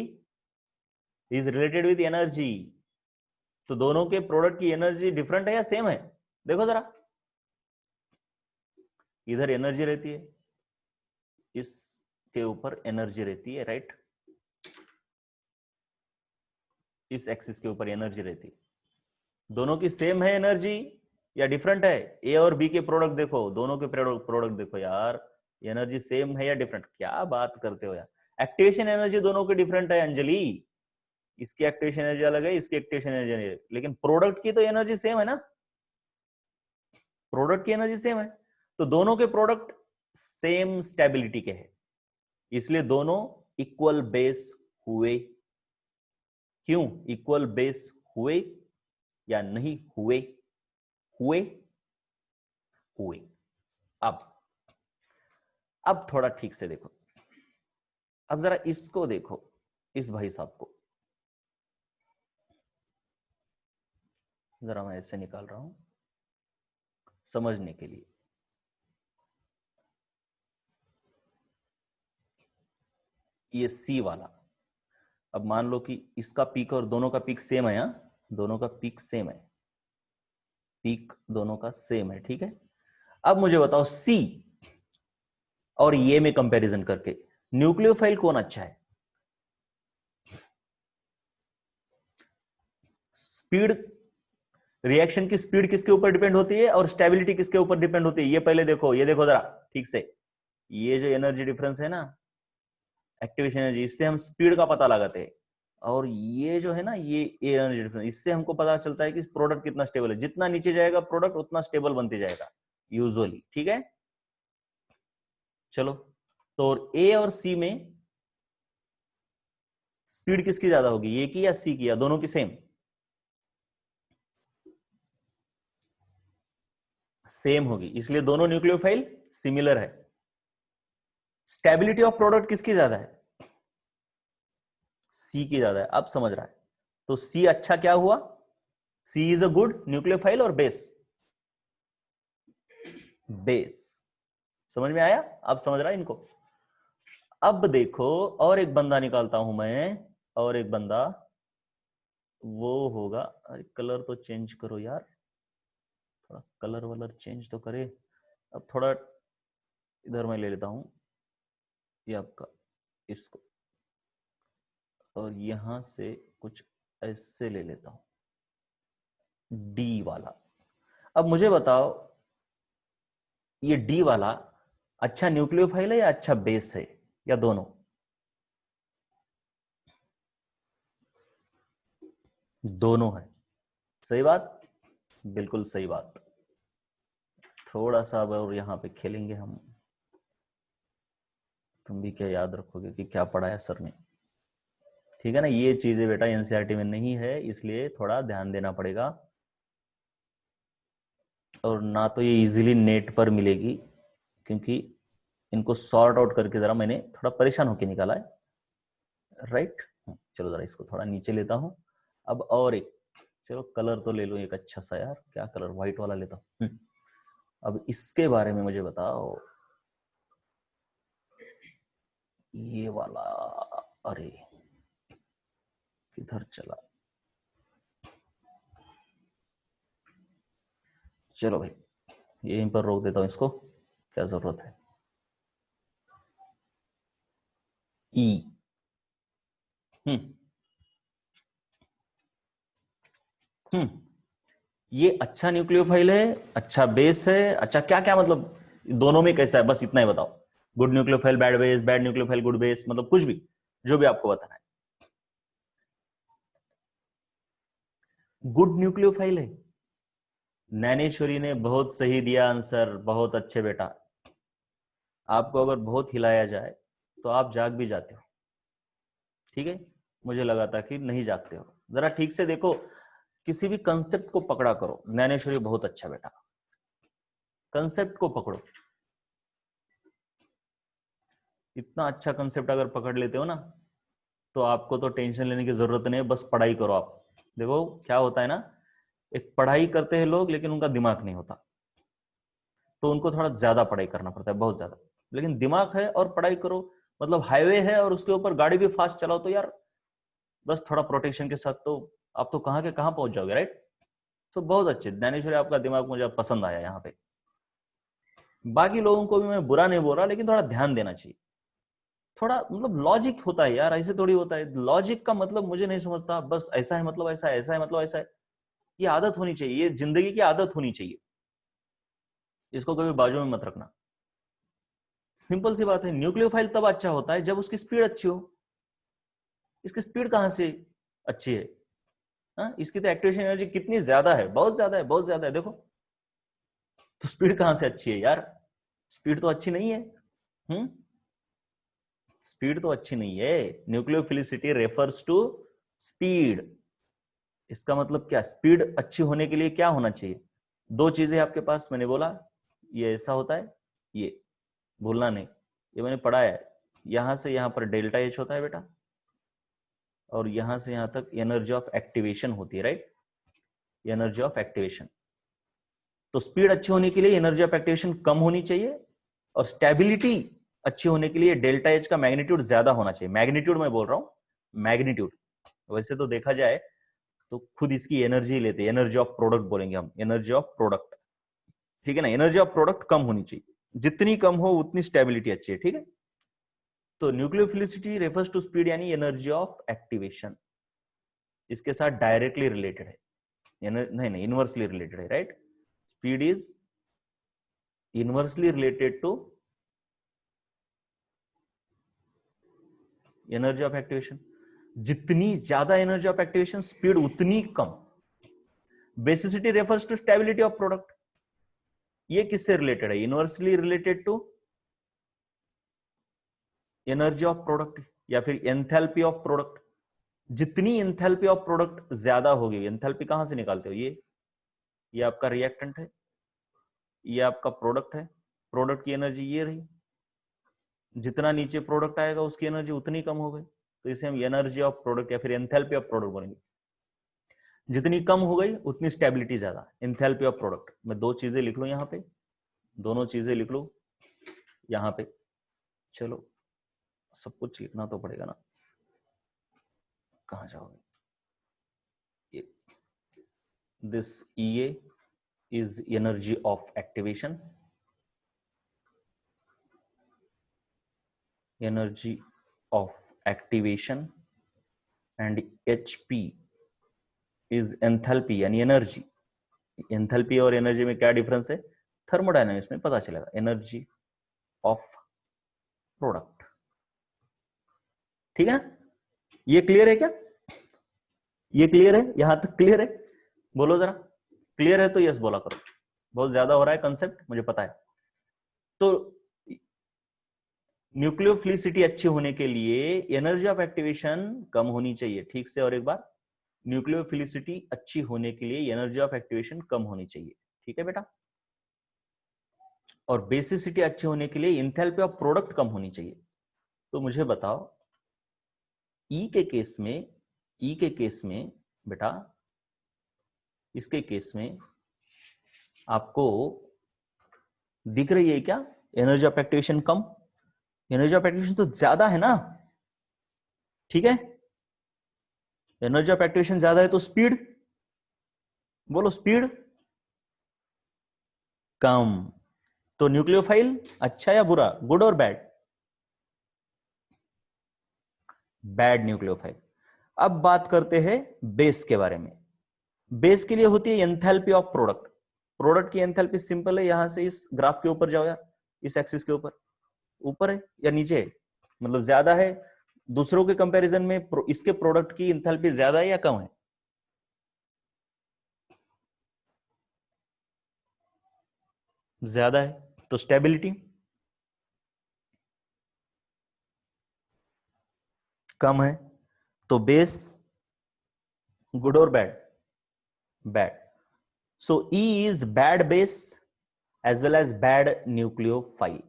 is related with energy. तो दोनों के प्रोडक्ट की एनर्जी डिफरेंट है या सेम है? देखो जरा, इधर एनर्जी रहती है, इसके ऊपर एनर्जी रहती है, राइट। इस एक्सिस के ऊपर एनर्जी रहती है। दोनों की सेम है एनर्जी या डिफरेंट है? ए और बी के प्रोडक्ट देखो, दोनों के प्रोडक्ट देखो यार, एनर्जी सेम है या डिफरेंट? क्या बात करते हो यार। एक्टिवेशन एनर्जी दोनों की डिफरेंट है अंजलि, इसकी एक्टिवेशन एनर्जी अलग है, इसकी एक्टिवेशन एनर्जी अलग है, लेकिन प्रोडक्ट की तो एनर्जी सेम है ना। प्रोडक्ट की एनर्जी सेम है, तो दोनों के प्रोडक्ट सेम स्टेबिलिटी के हैं, इसलिए दोनों इक्वल बेस हुए। क्यों इक्वल बेस हुए या नहीं हुए? हुए, हुए। अब अब थोड़ा ठीक से देखो, अब जरा इसको देखो। इस भाई साहब को जरा मैं ऐसे निकाल रहा हूं समझने के लिए। ये सी वाला, अब मान लो कि इसका पीक और दोनों का पीक सेम है, दोनों का पीक सेम है, पीक दोनों का सेम है, ठीक है। अब मुझे बताओ सी और ये में कंपैरिजन करके न्यूक्लियोफाइल कौन अच्छा है? स्पीड, रिएक्शन की स्पीड किसके ऊपर डिपेंड होती है और स्टेबिलिटी किसके ऊपर डिपेंड होती है? ये पहले देखो, ये देखो जरा ठीक से, ये जो एनर्जी डिफरेंस है ना, एक्टिवेशन एनर्जी, इससे हम स्पीड का पता लगाते हैं। और ये जो है ना, ये एनर्जी डिफरेंस, इससे हमको पता चलता है कि प्रोडक्ट कितना स्टेबल है। जितना नीचे जाएगा प्रोडक्ट उतना स्टेबल बनते जाएगा यूजुअली, ठीक है। चलो, तो ए और सी में स्पीड किसकी ज्यादा होगी, ए की या सी की, या दोनों की सेम? सेम होगी, इसलिए दोनों न्यूक्लियोफाइल सिमिलर है। स्टेबिलिटी ऑफ प्रोडक्ट किसकी ज्यादा है? सी की ज्यादा है। अब समझ रहा है? तो सी अच्छा क्या हुआ? सी इज अ गुड न्यूक्लियोफाइल और बेस, बेस। समझ में आया? अब समझ रहा है इनको? अब देखो, और एक बंदा निकालता हूं मैं, और एक बंदा वो होगा, अरे कलर तो चेंज करो यार, थोड़ा कलर वलर चेंज तो करे। अब थोड़ा इधर मैं ले लेता हूं ये आपका, इसको, और यहां से कुछ ऐसे ले लेता हूं, डी वाला। अब मुझे बताओ, ये डी वाला अच्छा न्यूक्लियोफाइल है या अच्छा बेस है, या दोनों? दोनों है। सही बात, बिल्कुल सही बात। थोड़ा सा अब और यहां पे खेलेंगे हम, तुम भी क्या याद रखोगे कि क्या पढ़ाया सर ने, ठीक है ना। ये चीजें बेटा एनसीईआरटी में नहीं है, इसलिए थोड़ा ध्यान देना पड़ेगा। और ना तो ये इजीली नेट पर मिलेगी, क्योंकि इनको सॉर्ट आउट करके जरा मैंने थोड़ा परेशान होकर निकाला है, राइट। चलो जरा इसको थोड़ा नीचे लेता हूं। अब और एक, चलो कलर तो ले लो एक अच्छा सा यार, क्या कलर, व्हाइट वाला लेता हूं। अब इसके बारे में मुझे बताओ, ये वाला, अरे किधर चला, चलो भाई यहीं पर रोक देता हूं इसको, क्या जरूरत है। ई, हम्म हम्म ये अच्छा न्यूक्लियोफाइल है, अच्छा बेस है, अच्छा क्या क्या मतलब, दोनों में कैसा है बस इतना ही बताओ। Good nucleophile bad base, bad nucleophile good base, मतलब कुछ भी, जो भी आपको बताना है। गुड न्यूक्लियोफाइल है। नैनेश्वरी ने बहुत सही दिया आंसर, बहुत अच्छे बेटा। आपको अगर बहुत हिलाया जाए तो आप जाग भी जाते हो, ठीक है। मुझे लगा था कि नहीं जागते हो, जरा ठीक से देखो, किसी भी कंसेप्ट को पकड़ा करो। ज्ञानेश्वरी बहुत अच्छा बेटा, कंसेप्ट को पकड़ो। इतना अच्छा कंसेप्ट अगर पकड़ लेते हो ना, तो आपको तो टेंशन लेने की जरूरत नहीं है, बस पढ़ाई करो आप। देखो क्या होता है ना, एक पढ़ाई करते हैं लोग लेकिन उनका दिमाग नहीं होता, तो उनको थोड़ा ज्यादा पढ़ाई करना पड़ता है, बहुत ज्यादा। लेकिन दिमाग है और पढ़ाई करो, मतलब हाईवे है और उसके ऊपर गाड़ी भी फास्ट चलाओ, तो यार बस थोड़ा प्रोटेक्शन के साथ तो आप तो कहाँ के कहाँ पहुंच जाओगे, राइट। तो बहुत अच्छे ज्ञानेश्वरी, आपका दिमाग मुझे पसंद आया यहाँ पे। बाकी लोगों को भी मैं बुरा नहीं बोल रहा, लेकिन थोड़ा ध्यान देना चाहिए। थोड़ा मतलब लॉजिक होता है यार, ऐसे थोड़ी होता है। लॉजिक का मतलब मुझे नहीं समझता, बस ऐसा है मतलब ऐसा है, ऐसा है मतलब ऐसा है। ये आदत होनी चाहिए, ये जिंदगी की आदत होनी चाहिए, इसको कभी बाजू में मत रखना। सिंपल सी बात है, न्यूक्लियोफाइल तब अच्छा होता है जब उसकी स्पीड अच्छी हो। इसकी स्पीड कहां से अच्छी है? इसकी तो एक्टिवेशन एनर्जी कितनी ज्यादा है, बहुत ज्यादा है, बहुत ज्यादा है, देखो। तो स्पीड कहां से अच्छी है यार? स्पीड तो अच्छी नहीं है। हम्म स्पीड तो अच्छी नहीं है। Nucleophilicity refers to speed. इसका मतलब क्या, स्पीड अच्छी होने के लिए क्या होना चाहिए? दो चीजें आपके पास, मैंने बोला ये ऐसा होता है, ये भूलना नहीं, ये मैंने पढ़ा है। यहां से यहां पर डेल्टा एच होता है बेटा, और यहां से यहां तक एनर्जी ऑफ एक्टिवेशन होती है, राइट? Energy of activation. तो स्पीड अच्छी होने के लिए एनर्जी ऑफ एक्टिवेशन कम होनी चाहिए, और स्टेबिलिटी अच्छी होने के लिए डेल्टा एच का मैग्नीट्यूड ज्यादा होना चाहिए। मैग्नीट्यूड मैं बोल रहा हूं, मैग्नीट्यूड। वैसे तो देखा जाए तो खुद इसकी एनर्जी लेते हैं, एनर्जी ऑफ प्रोडक्ट बोलेंगे हम, एनर्जी ऑफ प्रोडक्ट, ठीक है ना? एनर्जी ऑफ प्रोडक्ट कम होनी चाहिए, जितनी कम हो उतनी स्टेबिलिटी अच्छी है, ठीक है? तो न्यूक्लियोफिलिसिटी रेफर्स टू स्पीड यानी एनर्जी ऑफ एक्टिवेशन, इसके साथ डायरेक्टली रिलेटेड है, नहीं इनवर्सली रिलेटेड है, right? Speed is inversely related to energy of activation. जितनी ज्यादा एनर्जी ऑफ एक्टिवेशन, स्पीड उतनी कम। Basicity refers to stability of product, ये किससे रिलेटेड है? Inversely related to energy of product या फिर एंथैल्पी ऑफ प्रोडक्ट। जितनी एंथैल्पी ऑफ प्रोडक्ट ज्यादा होगी, एंथैल्पी कहां से निकालते हो? ये आपका रिएक्टेंट है, ये आपका प्रोडक्ट है, प्रोडक्ट की एनर्जी ये रही। जितना नीचे प्रोडक्ट आएगा उसकी एनर्जी उतनी कम हो गई, तो इसे हम एनर्जी ऑफ प्रोडक्ट या फिर एंथैल्पी ऑफ प्रोडक्ट बोलेंगे। जितनी कम हो गई उतनी स्टेबिलिटी ज्यादा, एंथैल्पी ऑफ प्रोडक्ट। मैं दो चीजें लिख लूं यहां पे, दोनों चीजें लिख लूं यहां पे। चलो सब कुछ लिखना तो पड़ेगा ना, कहां जाओगे? This EA is energy of activation, energy of activation, and HP is enthalpy यानी एनर्जी। एंथैल्पी और एनर्जी में क्या डिफरेंस है? थर्मोडायनामिक्स में पता चलेगा। एनर्जी ऑफ प्रोडक्ट, ठीक है ना? ये क्लियर है क्या? ये क्लियर है? यहां तक क्लियर है? बोलो जरा, क्लियर है तो यस बोला करो। बहुत ज्यादा हो रहा है कंसेप्ट, मुझे पता है। तो न्यूक्लियोफिलिसिटी अच्छी होने के लिए एनर्जी ऑफ एक्टिवेशन कम होनी चाहिए। ठीक से और एक बार, न्यूक्लियोफिलिसिटी अच्छी होने के लिए एनर्जी ऑफ एक्टिवेशन कम होनी चाहिए, ठीक है बेटा? और बेसिसिटी अच्छी होने के लिए एंथैल्पी ऑफ प्रोडक्ट कम होनी चाहिए। तो मुझे बताओ, ई के केस में बेटा, इसके केस में आपको दिख रही है क्या energy of activation come? Energy of activation तो ज्यादा है ना, ठीक है? एनर्जी ऑफ एक्टिवेशन ज्यादा है तो स्पीड, बोलो स्पीड कम। तो न्यूक्लियोफाइल अच्छा या बुरा, गुड और बैड? Bad nucleophile. अब बात करते हैं बेस के बारे में। बेस के लिए होती है एंथैल्पी ऑफ प्रोडक्ट। प्रोडक्ट की एंथैल्पी सिंपल है, यहां से इस ग्राफ के ऊपर जाओ यार, इस एक्सिस के ऊपर। ऊपर है या नीचे है? मतलब ज्यादा है दूसरों के कंपैरिजन में, इसके प्रोडक्ट की एंथैल्पी ज्यादा है या कम है? ज्यादा है। तो स्टेबिलिटी कम है। तो बेस गुड और bad? Bad. So E is bad base as well as bad nucleophile.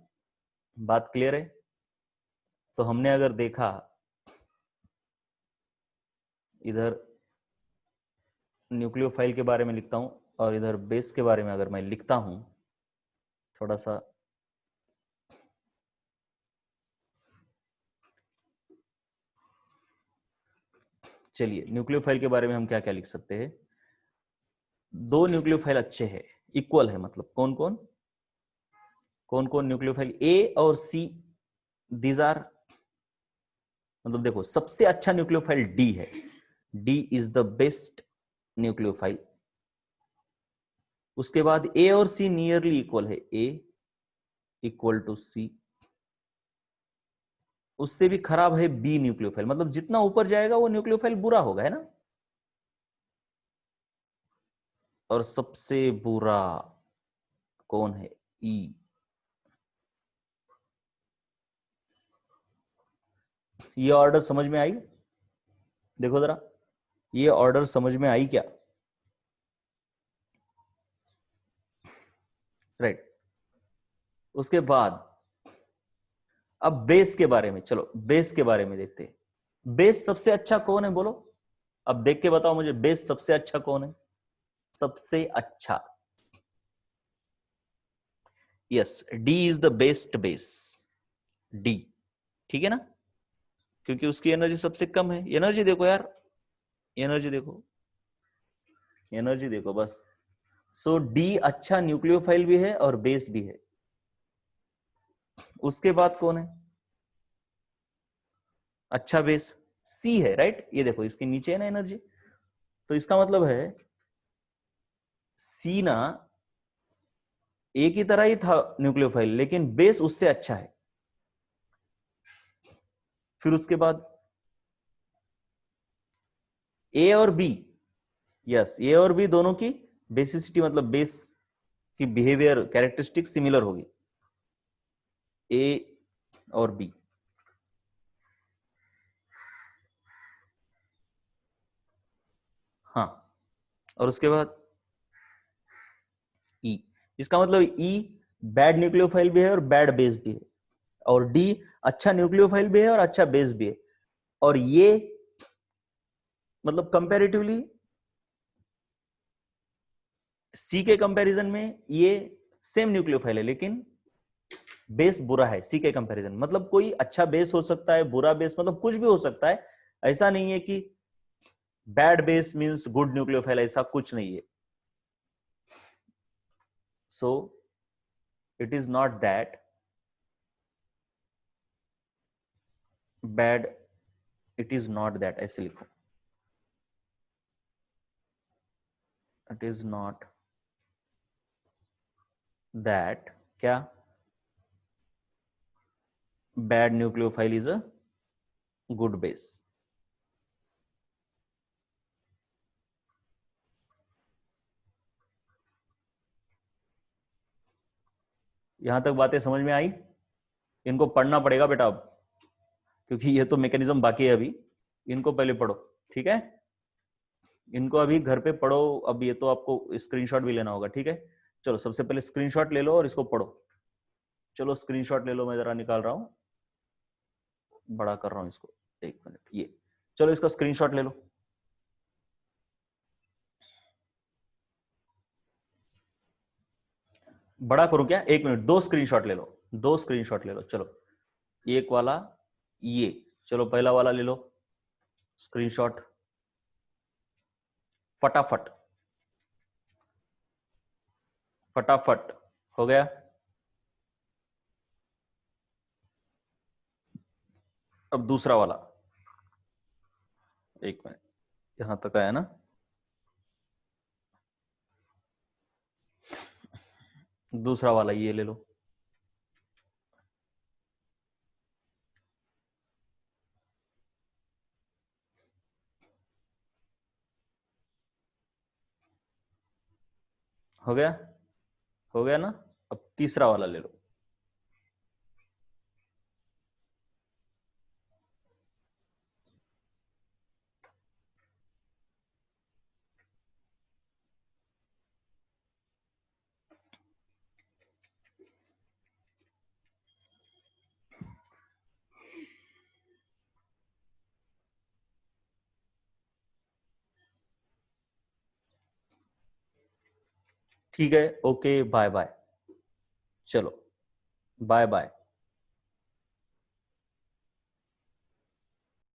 बात क्लियर है? तो हमने अगर देखा, इधर न्यूक्लियोफाइल के बारे में लिखता हूं और इधर बेस के बारे में अगर मैं लिखता हूं, थोड़ा सा चलिए, न्यूक्लियोफाइल के बारे में हम क्या क्या लिख सकते हैं? दो न्यूक्लियोफाइल अच्छे हैं, इक्वल है, मतलब कौन कौन कौन कौन न्यूक्लियोफाइल? ए और सी, दीज आर, मतलब देखो सबसे अच्छा न्यूक्लियोफाइल डी है। D is the best nucleophile. उसके बाद ए और सी नियरली इक्वल है, ए इक्वल टू सी। उससे भी खराब है बी न्यूक्लियोफाइल, मतलब जितना ऊपर जाएगा वो न्यूक्लियोफाइल बुरा होगा, है ना? और सबसे बुरा कौन है? ई। ये ऑर्डर समझ में आई? देखो जरा, ये ऑर्डर समझ में आई क्या? राइट। उसके बाद अब बेस के बारे में, चलो बेस के बारे में देखते हैं। बेस सबसे अच्छा कौन है बोलो, अब देख के बताओ मुझे, बेस सबसे अच्छा कौन है, सबसे अच्छा? Yes, D is the best base, D, ठीक है ना, क्योंकि उसकी एनर्जी सबसे कम है। एनर्जी देखो यार, एनर्जी देखो, एनर्जी देखो बस। सो डी अच्छा न्यूक्लियोफाइल भी है और बेस भी है। उसके बाद कौन है अच्छा बेस? सी है, राइट। ये देखो इसके नीचे है ना एनर्जी, तो इसका मतलब है सी ना ए की तरह ही था न्यूक्लियोफाइल, लेकिन बेस उससे अच्छा है। फिर उसके बाद ए और बी, यस, ए और बी दोनों की बेसिसिटी मतलब बेस की बिहेवियर कैरेक्टरिस्टिक सिमिलर होगी, ए और बी। हाँ, और उसके बाद ई, इसका मतलब ई बैड न्यूक्लियोफाइल भी है और बैड बेस भी है, और डी अच्छा न्यूक्लियोफाइल भी है और अच्छा बेस भी है। और ये मतलब कंपैरेटिवली सी के कंपैरिजन में ये सेम न्यूक्लियोफाइल है, लेकिन बेस बुरा है सी के कंपैरिजन। मतलब कोई अच्छा बेस हो सकता है, बुरा बेस मतलब कुछ भी हो सकता है, ऐसा नहीं है कि bad base means good nucleophile, ऐसा कुछ नहीं है। So it is not that bad, it is not that, ऐसे लिखो, इट इज नॉट दैट क्या bad nucleophile is a good base. यहां तक बातें समझ में आई? इनको पढ़ना पड़ेगा बेटा अब, क्योंकि ये तो मैकेनिज्म बाकी है अभी, इनको पहले पढ़ो, ठीक है? इनको अभी घर पे पढ़ो, अब ये तो आपको स्क्रीनशॉट भी लेना होगा, ठीक है? चलो सबसे पहले स्क्रीनशॉट ले लो और इसको पढ़ो। चलो स्क्रीनशॉट ले लो, मैं जरा निकाल रहा हूं, बड़ा कर रहा हूं इसको, एक मिनट, ये चलो इसका स्क्रीनशॉट ले लो। बड़ा करूं क्या? एक मिनट, दो स्क्रीनशॉट ले लो, दो स्क्रीनशॉट ले लो, चलो एक वाला, ये, चलो पहला वाला ले लो स्क्रीनशॉट, फटाफट फटाफट, हो गया? अब दूसरा वाला, एक मिनट, यहां तक आया ना? दूसरा वाला ये ले लो, हो गया? हो गया ना? अब तीसरा वाला ले लो, ठीक है? ओके, बाय बाय, चलो बाय बाय।